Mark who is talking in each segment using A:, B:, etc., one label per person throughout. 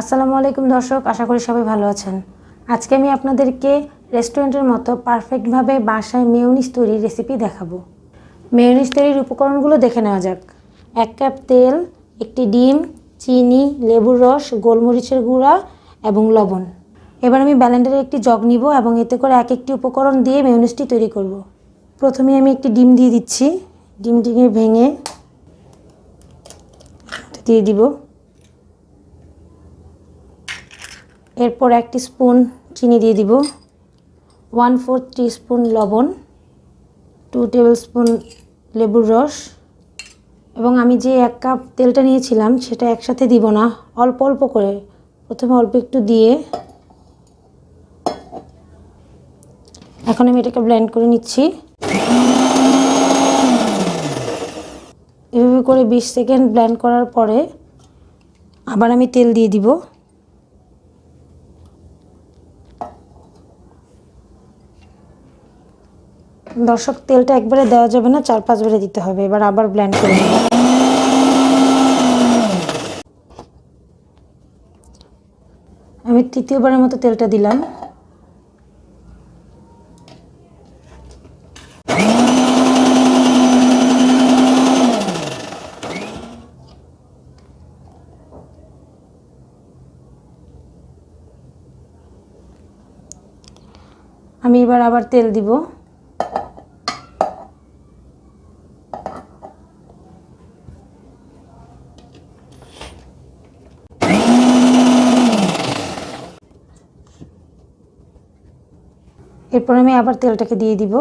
A: আসসালামু আলাইকুম দর্শক, আশা করি সবাই ভালো আছেন। আজকে আমি আপনাদেরকে রেস্টুরেন্টের মতো পারফেক্টভাবে বাসায় মেয়োনিজ তৈরির রেসিপি দেখাবো। মেয়োনিজ তৈরির উপকরণগুলো দেখে নেওয়া যাক। 1 কাপ তেল, একটি ডিম, চিনি, লেবুর রস, গোলমরিচের গুঁড়া এবং লবণ। এবার আমি ব্লেন্ডারে একটি জগ নিব এবং এতে করে এক একটি উপকরণ দিয়ে মেয়োনিজটি তৈরি করব। প্রথমে আমি একটি ডিম দিয়ে দিচ্ছি। ডিমটিকে ভেঙে দিয়ে দিব। এরপর 1 টিস্পুন চিনি দিয়ে দিব, 1/4 টিস্পুন লবণ, 2 টেবিলস্পুন লেবুর রস এবং আমি যে 1 কাপ তেলটা নিয়েছিলাম সেটা একসাথে দিব না, অল্প অল্প করে প্রথমে অল্প একটু দিয়ে এখন আমি এটাকে ব্লেন্ড করে নিচ্ছি। এভাবে করে 20 সেকেন্ড ব্লেন্ড করার পরে আবার আমি তেল দিয়ে দিব। দর্শক, তেলটা একবারে দেওয়া যাবে না, 4-5 বারে দিতে হবে। এবার আবার ব্লেন্ড করে নেব। আমি তৃতীয়বারের মতো তেলটা দিলাম। আমি এবার আবার তেল দিব। এরপর আমি আবার তেলটাকে দিয়ে দিব।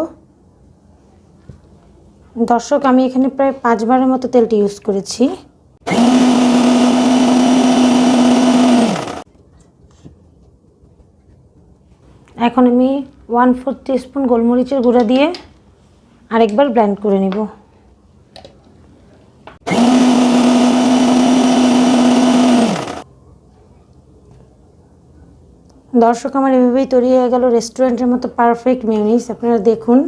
A: দর্শক, আমি এখানে প্রায় 5 বারের মতো তেলটি ইউজ করেছি। এখন আমি 1/4 টিস্পুন গোলমরিচের গুঁড়া দিয়ে আরেকবার ব্লেন্ড করে নিব। দর্শক, আমার এভাবেই তৈরি হয়ে গেল রেস্টুরেন্টের মতো পারফেক্ট মেয়োনিজ। আপনারা দেখুন।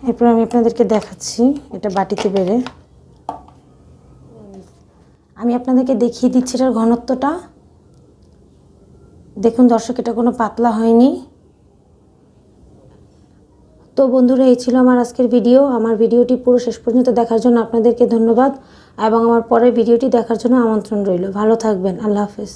A: এরপর আমি আপনাদেরকে দেখাচ্ছি এটা বাটিতে বেড়ে। আমি আপনাদেরকে দেখিয়ে দিচ্ছি এটার ঘনত্বটা। দেখুন দর্শক, এটা কোনো পাতলা হয়নি। তো বন্ধুরা, এই ছিল আমার আজকের ভিডিও। আমার ভিডিওটি পুরো শেষ পর্যন্ত দেখার জন্য আপনাদেরকে ধন্যবাদ এবং আমার পরের ভিডিওটি দেখার জন্য আমন্ত্রণ রইল। ভালো থাকবেন। আল্লাহ হাফেজ।